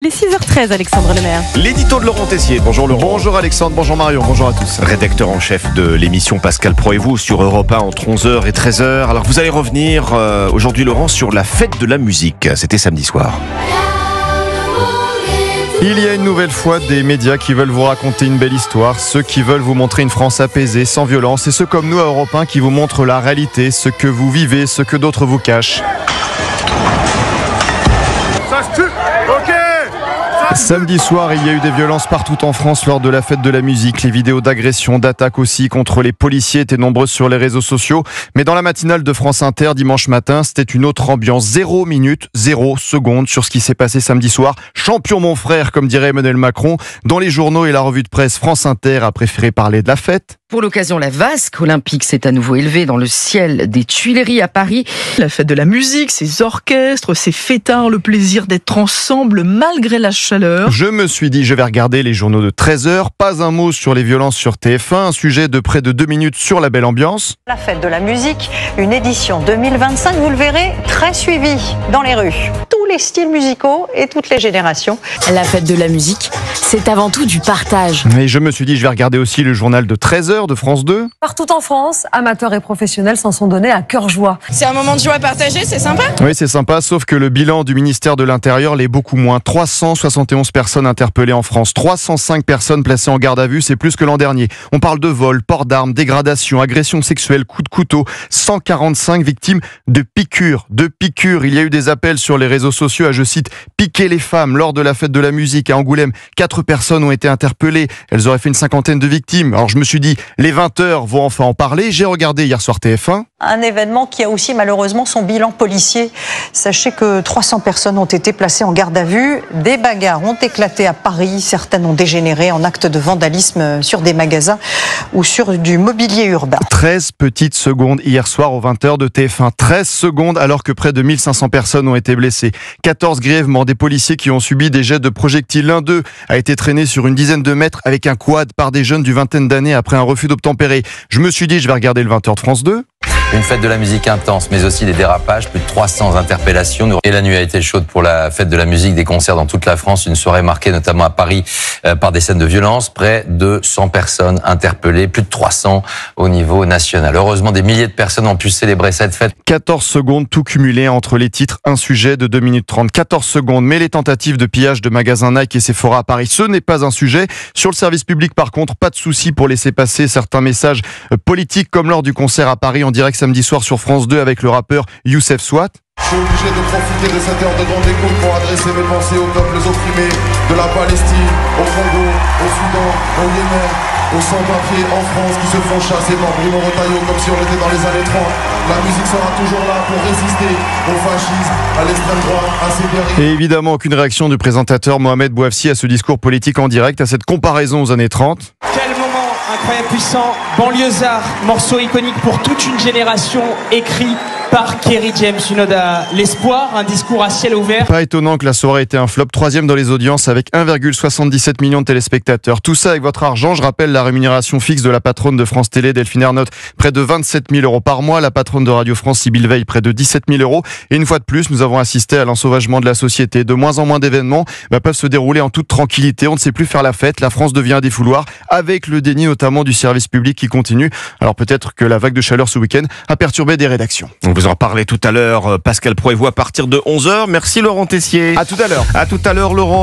Les 6h13, Alexandre Lemaire. L'édito de Laurent Tessier. Bonjour Laurent. Bonjour Alexandre, bonjour Marion, bonjour à tous. Rédacteur en chef de l'émission Pascal Pro et vous sur Europe 1 entre 11h et 13h. Alors vous allez revenir aujourd'hui Laurent sur la fête de la musique. C'était samedi soir. Il y a une nouvelle fois des médias qui veulent vous raconter une belle histoire, ceux qui veulent vous montrer une France apaisée, sans violence, et ceux comme nous à Europe 1 qui vous montrent la réalité, ce que vous vivez, ce que d'autres vous cachent. Ça se tue. Ok. Samedi soir, il y a eu des violences partout en France lors de la fête de la musique. Les vidéos d'agressions, d'attaques aussi contre les policiers étaient nombreuses sur les réseaux sociaux. Mais dans la matinale de France Inter, dimanche matin, c'était une autre ambiance. 0 minute, 0 seconde sur ce qui s'est passé samedi soir. Champion mon frère, comme dirait Emmanuel Macron. Dans les journaux et la revue de presse, France Inter a préféré parler de la fête. Pour l'occasion, la vasque olympique s'est à nouveau élevée dans le ciel des Tuileries à Paris. La fête de la musique, ces orchestres, ces fêtards, le plaisir d'être ensemble malgré la chaleur. Je me suis dit, je vais regarder les journaux de 13h. Pas un mot sur les violences sur TF1. Un sujet de près de 2 minutes sur la belle ambiance. La fête de la musique, une édition 2025, vous le verrez, très suivie dans les rues. Tous les styles musicaux et toutes les générations. La fête de la musique, c'est avant tout du partage. Et je me suis dit, je vais regarder aussi le journal de 13h de France 2. Partout en France, amateurs et professionnels s'en sont donnés à cœur joie. C'est un moment de joie partagé, c'est sympa. Oui, c'est sympa, sauf que le bilan du ministère de l'Intérieur l'est beaucoup moins. 371 personnes interpellées en France, 305 personnes placées en garde à vue, c'est plus que l'an dernier. On parle de vol, port d'armes, dégradation, agression sexuelle, coups de couteau, 145 victimes de piqûres. Il y a eu des appels sur les réseaux sociaux à, je cite, piquer les femmes lors de la fête de la musique à Angoulême. 4 personnes ont été interpellées, elles auraient fait une cinquantaine de victimes. Alors je me suis dit, les 20h vont enfin en parler. J'ai regardé hier soir TF1. Un événement qui a aussi malheureusement son bilan policier. Sachez que 300 personnes ont été placées en garde à vue. Des bagarres ont éclaté à Paris. Certaines ont dégénéré en actes de vandalisme sur des magasins ou sur du mobilier urbain. 13 petites secondes hier soir aux 20h de TF1. 13 secondes alors que près de 1500 personnes ont été blessées. 14 grièvement, des policiers qui ont subi des jets de projectiles. L'un d'eux a été traîné sur une dizaine de mètres avec un quad par des jeunes d'une vingtaine d'années après un refus d'obtempérer. Je me suis dit, je vais regarder le 20h de France 2. Une fête de la musique intense, mais aussi des dérapages, plus de 300 interpellations. Et la nuit a été chaude pour la fête de la musique, des concerts dans toute la France. Une soirée marquée notamment à Paris par des scènes de violence. Près de 100 personnes interpellées, plus de 300 au niveau national. Heureusement, des milliers de personnes ont pu célébrer cette fête. 14 secondes, tout cumulé entre les titres, un sujet de 2 minutes 30. 14 secondes, mais les tentatives de pillage de magasins Nike et Sephora à Paris, ce n'est pas un sujet. Sur le service public, par contre, pas de souci pour laisser passer certains messages politiques, comme lors du concert à Paris en direct samedi soir sur France 2 avec le rappeur Youssef Swat. Je suis obligé de profiter de cette heure de grande écoute pour adresser mes pensées aux peuples opprimés de la Palestine, au Congo, au Soudan, au Yémen, aux sans-papiers en France qui se font chasser par Bruno Retailleau comme si on était dans les années 30. La musique sera toujours là pour résister au fascisme, à l'extrême droite, à ces dérives. Et évidemment, aucune réaction du présentateur Mohamed Bouafsi à ce discours politique en direct, à cette comparaison aux années 30. Quel moment incroyable, puissant, banlieusard, morceau iconique pour toute une génération, écrit par Kerry James, une ode à l'espoir, un discours à ciel ouvert. Pas étonnant que la soirée ait été un flop, 3e dans les audiences avec 1,77 million de téléspectateurs. Tout ça avec votre argent. Je rappelle la rémunération fixe de la patronne de France Télé, Delphine Ernotte, près de 27 000 € par mois. La patronne de Radio France, Sybille Veil, près de 17 000 €. Et une fois de plus, nous avons assisté à l'ensauvagement de la société. De moins en moins d'événements peuvent se dérouler en toute tranquillité. On ne sait plus faire la fête. La France devient un défouloir avec le déni notamment du service public qui continue. Alors peut-être que la vague de chaleur ce week-end a perturbé des rédactions. On vous en parlait tout à l'heure, Pascal Pro et vous à partir de 11h. Merci Laurent Tessier. À tout à l'heure. À tout à l'heure Laurent.